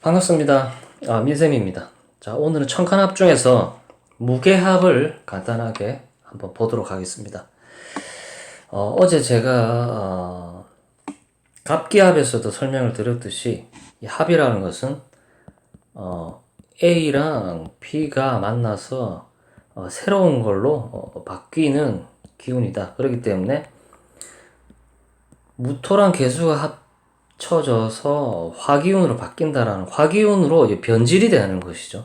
반갑습니다. 민쌤입니다. 자, 오늘은 천간합 중에서 무게합을 간단하게 한번 보도록 하겠습니다. 어제 제가 갑기합에서도 설명을 드렸듯이 이 합이라는 것은 A랑 B가 만나서 새로운 걸로 바뀌는 기운이다. 그렇기 때문에 무토랑 개수가 합쳐져서 화기운으로 바뀐다라는, 화기운으로 이제 변질이 되는 것이죠.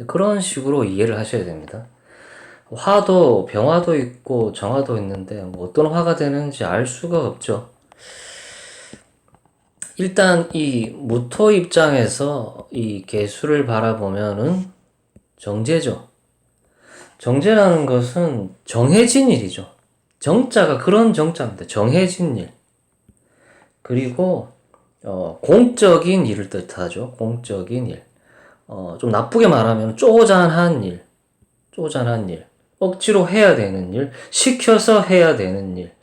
그런 식으로 이해를 하셔야 됩니다. 화도 병화도 있고 정화도 있는데 뭐 어떤 화가 되는지 알 수가 없죠. 일단 이 무토 입장에서 이 개수를 바라보면은 정제죠. 정제라는 것은 정해진 일이죠. 정자가 그런 정자입니다. 정해진 일. 그리고 공적인 일을 뜻하죠. 공적인 일. 좀 나쁘게 말하면 쪼잔한 일. 쪼잔한 일. 억지로 해야 되는 일. 시켜서 해야 되는 일.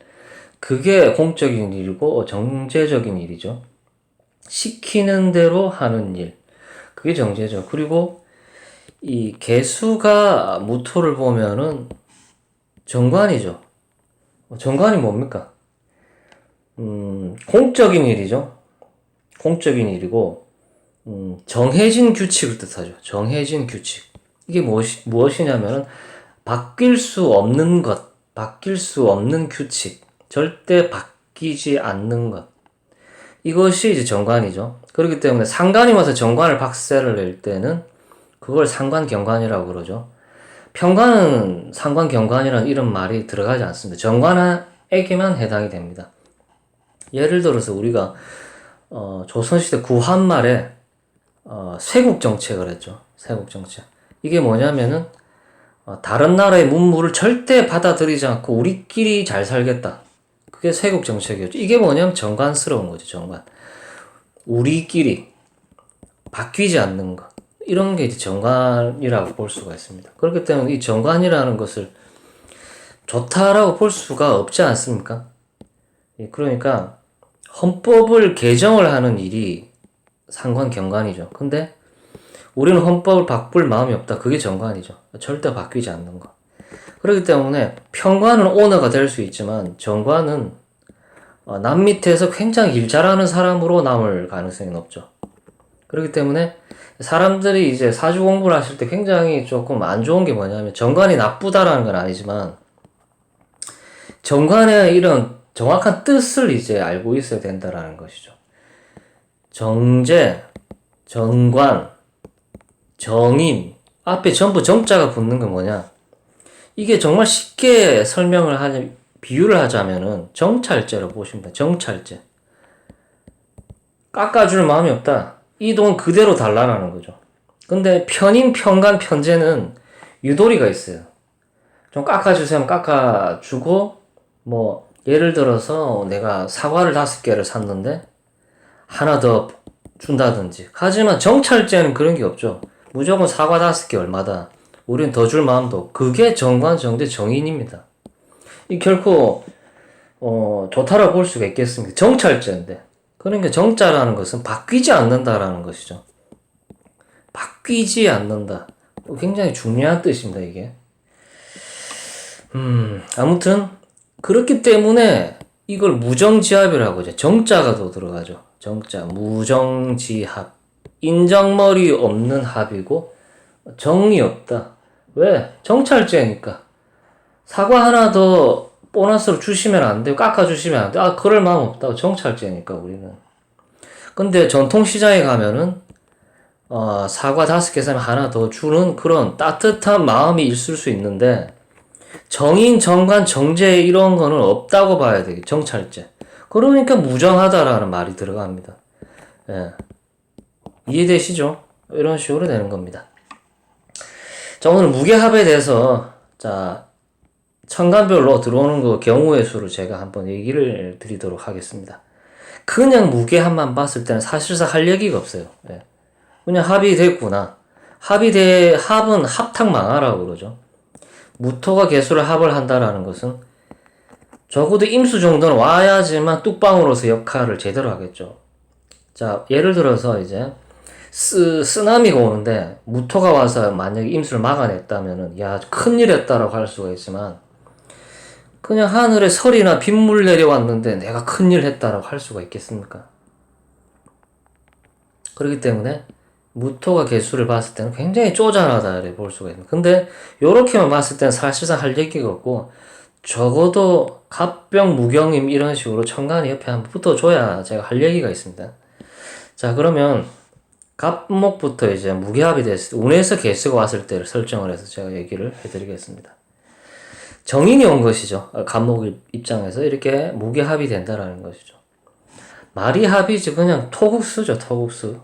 그게 공적인 일이고 정제적인 일이죠. 시키는 대로 하는 일. 그게 정제죠. 그리고 이 개수가 무토를 보면은 정관이죠. 정관이 뭡니까? 공적인 일이죠. 공적인 일이고, 정해진 규칙을 뜻하죠. 정해진 규칙. 이게 무엇이냐면은, 바뀔 수 없는 것, 바뀔 수 없는 규칙, 절대 바뀌지 않는 것. 이것이 이제 정관이죠. 그렇기 때문에 상관이 와서 정관을 박세를 낼 때는 그걸 상관경관이라고 그러죠. 평관은 상관경관이라는 이런 말이 들어가지 않습니다. 정관에게만 해당이 됩니다. 예를 들어서 우리가 조선시대 구한말에 쇄국정책을 했죠. 쇄국정책. 이게 뭐냐면은 다른 나라의 문물을 절대 받아들이지 않고 우리끼리 잘 살겠다. 그게 쇄국정책이었죠. 이게 뭐냐면 정관스러운 거죠. 정관. 우리끼리 바뀌지 않는 것. 이런 게 이제 정관이라고 볼 수가 있습니다. 그렇기 때문에 이 정관이라는 것을 좋다라고 볼 수가 없지 않습니까? 그러니까 헌법을 개정을 하는 일이 상관경관이죠. 근데 우리는 헌법을 바꿀 마음이 없다. 그게 정관이죠. 절대 바뀌지 않는 거. 그렇기 때문에 평관은 오너가 될 수 있지만 정관은 남 밑에서 굉장히 일 잘하는 사람으로 남을 가능성이 높죠. 그렇기 때문에 사람들이 이제 사주 공부를 하실 때 굉장히 조금 안 좋은 게 뭐냐면 정관이 나쁘다라는 건 아니지만 정관의 이런 정확한 뜻을 이제 알고 있어야 된다라는 것이죠. 정제, 정관, 정인 앞에 전부 정자가 붙는 건 뭐냐? 이게 정말 쉽게 설명을 하자, 비유를 하자면은 정찰제로 보시면 돼요. 정찰제. 깎아줄 마음이 없다. 이 돈 그대로 달라라는 거죠. 근데 편인, 편관, 편제는 유도리가 있어요. 좀 깎아주세요 하면 깎아주고, 뭐 예를 들어서 내가 사과를 5개를 샀는데 하나 더 준다든지. 하지만 정찰제는 그런 게 없죠. 무조건 사과 5개 얼마다. 우린 더 줄 마음도. 그게 정관, 정제, 정인입니다. 이 결코 좋다라고 볼 수가 있겠습니까? 정찰제인데. 그러니까 정자라는 것은 바뀌지 않는다라는 것이죠. 바뀌지 않는다. 굉장히 중요한 뜻입니다, 이게. 아무튼 그렇기 때문에 이걸 무정지합이라고 이제 정자가 더 들어가죠. 정자, 무정지합. 인정머리 없는 합이고 정이 없다. 왜? 정찰제니까. 사과 하나 더 보너스로 주시면 안 돼요. 깎아주시면 안 돼요. 그럴 마음 없다고. 정찰제니까 우리는. 근데 전통시장에 가면은 사과 5개 사면 하나 더 주는 그런 따뜻한 마음이 있을 수 있는데 정인, 정관, 정제 이런 거는 없다고 봐야 되겠죠. 정찰제. 그러니까 무정하다라는 말이 들어갑니다. 예. 이해되시죠? 이런 식으로 되는 겁니다. 자, 오늘 무게합에 대해서 자 천간별로 들어오는 그 경우의 수를 제가 한번 얘기를 드리도록 하겠습니다. 그냥 무게합만 봤을 때는 사실상 할 얘기가 없어요. 예. 그냥 합이 됐구나. 합은 합탁 망하라고 그러죠. 무토가 개수를 합을 한다라는 것은 적어도 임수 정도는 와야지만 뚝방으로서 역할을 제대로 하겠죠. 자, 예를 들어서 이제 쓰나미가 오는데 무토가 와서 만약에 임수를 막아냈다면은 야 큰일 했다라고 할 수가 있지만 그냥 하늘에 설이나 빗물 내려왔는데 내가 큰일 했다라고 할 수가 있겠습니까? 그렇기 때문에 무토가 개수를 봤을 때는 굉장히 쪼잔하다 이렇게 볼 수가 있는. 근데 요렇게만 봤을 때는 사실상 할 얘기가 없고 적어도 갑병 무경임 이런 식으로 천간이 옆에 한번 붙어줘야 제가 할 얘기가 있습니다. 자 그러면 갑목부터 이제 무게합이 됐을 때 운에서 개수가 왔을 때를 설정을 해서 제가 얘기를 해드리겠습니다. 정인이 온 것이죠. 갑목 입장에서 이렇게 무게합이 된다라는 것이죠. 마리합이지 그냥 토국수죠. 토국수.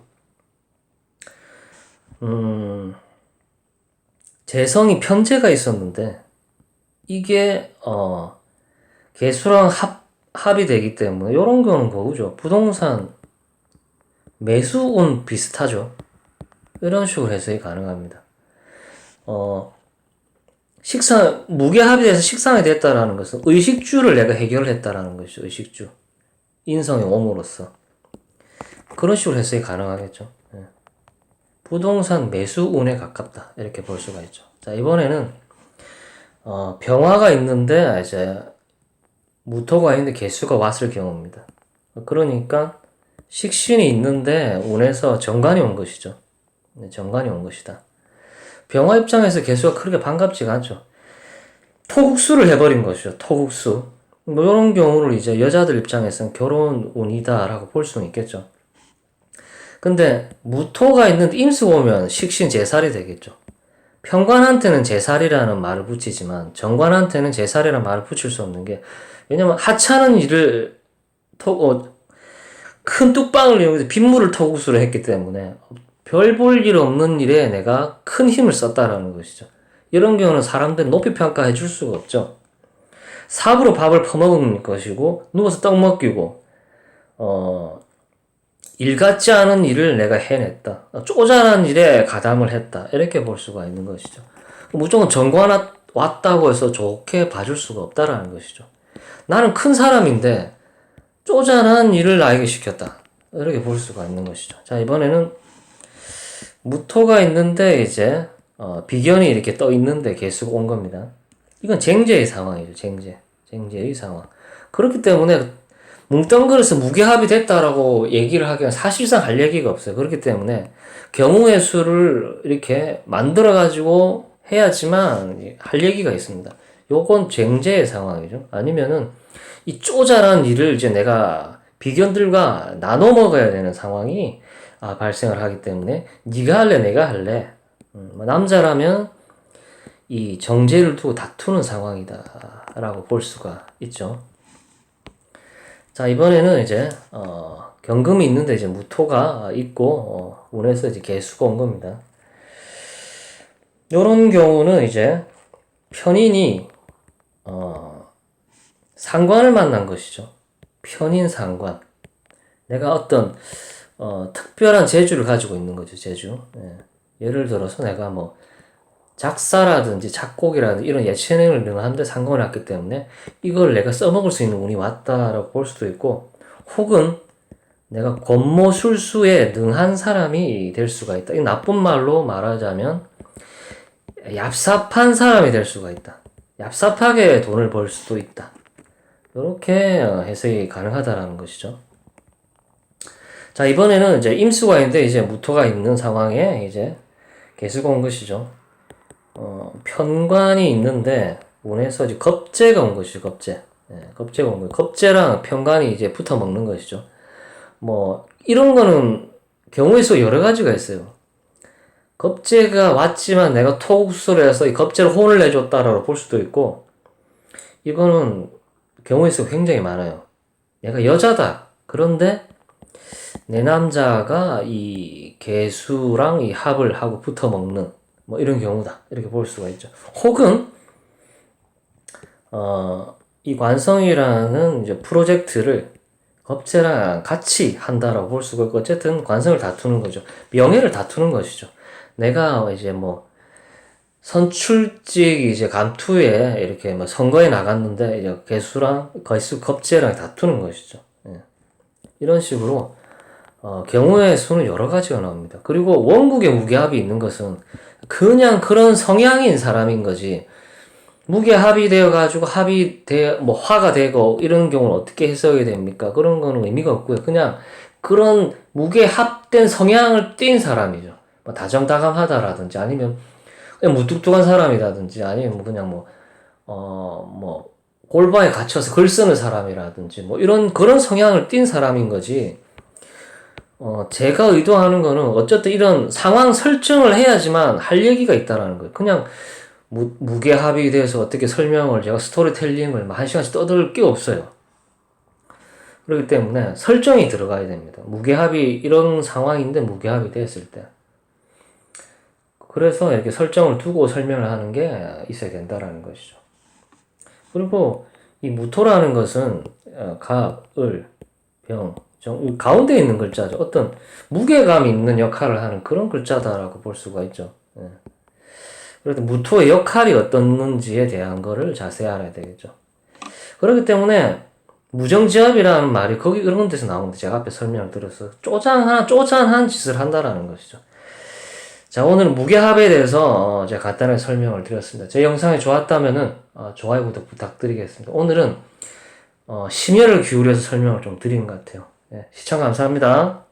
재성이 편제가 있었는데 이게 개수랑 합이 되기 때문에 이런 거는 뭐죠? 부동산 매수운 비슷하죠. 이런 식으로 해석이 가능합니다. 무게합이 돼서 식상이 됐다라는 것은 의식주를 내가 해결했다라는 것이죠. 의식주. 인성의 옴으로써. 그런 식으로 해석이 가능하겠죠. 예. 부동산 매수운에 가깝다. 이렇게 볼 수가 있죠. 자, 이번에는, 병화가 있는데, 이제, 무토가 있는데 개수가 왔을 경우입니다. 그러니까, 식신이 있는데, 운에서 정관이 온 것이죠. 네, 정관이 운 것이다. 병화 입장에서 개수가 그렇게 반갑지가 않죠. 토국수를 해버린 것이죠. 토국수. 뭐 이런 경우를 이제 여자들 입장에서는 결혼 운이다라고 볼 수는 있겠죠. 근데 무토가 있는데 임수가 오면 식신 제살이 되겠죠. 편관한테는 제살이라는 말을 붙이지만 정관한테는 제살이라는 말을 붙일 수 없는 게 왜냐면 하찮은 일을 큰 뚝방을 이용해서 빗물을 토국수를 했기 때문에 별 볼 일 없는 일에 내가 큰 힘을 썼다라는 것이죠. 이런 경우는 사람들이 높이 평가해 줄 수가 없죠. 삽으로 밥을 퍼먹는 것이고 누워서 떡 먹기고 일 같지 않은 일을 내가 해냈다. 쪼잔한 일에 가담을 했다. 이렇게 볼 수가 있는 것이죠. 무조건 정관 왔다고 해서 좋게 봐줄 수가 없다라는 것이죠. 나는 큰 사람인데 쪼잔한 일을 나에게 시켰다. 이렇게 볼 수가 있는 것이죠. 자, 이번에는 무토가 있는데 이제 비견이 이렇게 떠 있는데 개수가 온 겁니다. 이건 쟁제의 상황이죠. 쟁제의 상황. 그렇기 때문에 뭉뚱그려서 무게합이 됐다라고 얘기를 하기엔 사실상 할 얘기가 없어요. 그렇기 때문에 경우의 수를 이렇게 만들어 가지고 해야지만 할 얘기가 있습니다. 요건 쟁제의 상황이죠. 아니면은 이 쪼잔한 일을 이제 내가 비견들과 나눠 먹어야 되는 상황이 발생을 하기 때문에 네가 할래 내가 할래 남자라면 이 정제를 두고 다투는 상황이다 라고 볼 수가 있죠. 자 이번에는 이제 경금이 있는데 이제 무토가 있고 운에서 이제 개수가 온 겁니다. 요런 경우는 이제 편인이 상관을 만난 것이죠. 편인 상관. 내가 어떤 특별한 재주를 가지고 있는 거죠. 재주. 예. 예를 들어서 내가 뭐 작사라든지 작곡이라든지 이런 예체능을 능한데 상관을 했기 때문에 이걸 내가 써먹을 수 있는 운이 왔다라고 볼 수도 있고 혹은 내가 권모술수에 능한 사람이 될 수가 있다. 이 나쁜 말로 말하자면 얍삽한 사람이 될 수가 있다. 얍삽하게 돈을 벌 수도 있다. 이렇게 해석이 가능하다라는 것이죠. 자, 이번에는 이제 임수가 있는데 이제 무토가 있는 상황에 이제 개수가 온 것이죠. 편관이 있는데 운에서 이제 겁재가 온 것이죠. 겁재. 예, 겁재가 온 거예요. 겁재랑 편관이 이제 붙어 먹는 것이죠. 뭐 이런 거는 경우의 수 여러 가지가 있어요. 겁재가 왔지만 내가 토국수를 해서 이 겁재를 혼을 내줬다라고 볼 수도 있고 이거는 경우의 수가 굉장히 많아요. 내가 여자다. 그런데 내 남자가 이 개수랑 이 합을 하고 붙어 먹는 뭐 이런 경우다. 이렇게 볼 수가 있죠. 혹은 이 관성이라는 이제 프로젝트를 겁재랑 같이 한다라고 볼 수가 있고 어쨌든 관성을 다투는 거죠. 명예를 다투는 것이죠. 내가 이제 뭐 선출직 이제 감투에 이렇게 뭐 선거에 나갔는데 이제 개수랑 겁재랑 다투는 것이죠. 예. 이런 식으로 경우의 수는 여러 가지가 나옵니다. 그리고 원국에 무게합이 있는 것은 그냥 그런 성향인 사람인 거지. 무게합이 되어가지고 화가 되고 이런 경우는 어떻게 해석이 됩니까? 그런 거는 의미가 없고요. 그냥 그런 무게합된 성향을 띈 사람이죠. 뭐 다정다감하다라든지 아니면 그냥 무뚝뚝한 사람이라든지 아니면 그냥 골방에 갇혀서 글 쓰는 사람이라든지 뭐 이런 그런 성향을 띈 사람인 거지. 제가 의도하는 거는 어쨌든 이런 상황 설정을 해야지만 할 얘기가 있다라는 거예요. 그냥 무게합의에 대해서 어떻게 설명을 제가 스토리텔링을 한 시간씩 떠들 게 없어요. 그렇기 때문에 설정이 들어가야 됩니다. 무게합의 이런 상황인데 무게합이 됐을 때. 그래서 이렇게 설정을 두고 설명을 하는 게 있어야 된다라는 것이죠. 그리고 이 무토라는 것은 가, 을, 병, 정, 가운데 있는 글자죠. 어떤 무게감 있는 역할을 하는 그런 글자다라고 볼 수가 있죠. 예. 그래서 무토의 역할이 어떻는지에 대한 거를 자세히 알아야 되겠죠. 그렇기 때문에 무정지압이라는 말이 거기 이런 데서 나오는데 제가 앞에 설명을 드렸어요. 쪼잔한 짓을 한다라는 것이죠. 자, 오늘은 무게합에 대해서 제가 간단하게 설명을 드렸습니다. 제 영상이 좋았다면은 좋아요, 구독 부탁드리겠습니다. 오늘은 심혈을 기울여서 설명을 좀 드린 것 같아요. 예, 시청 감사합니다.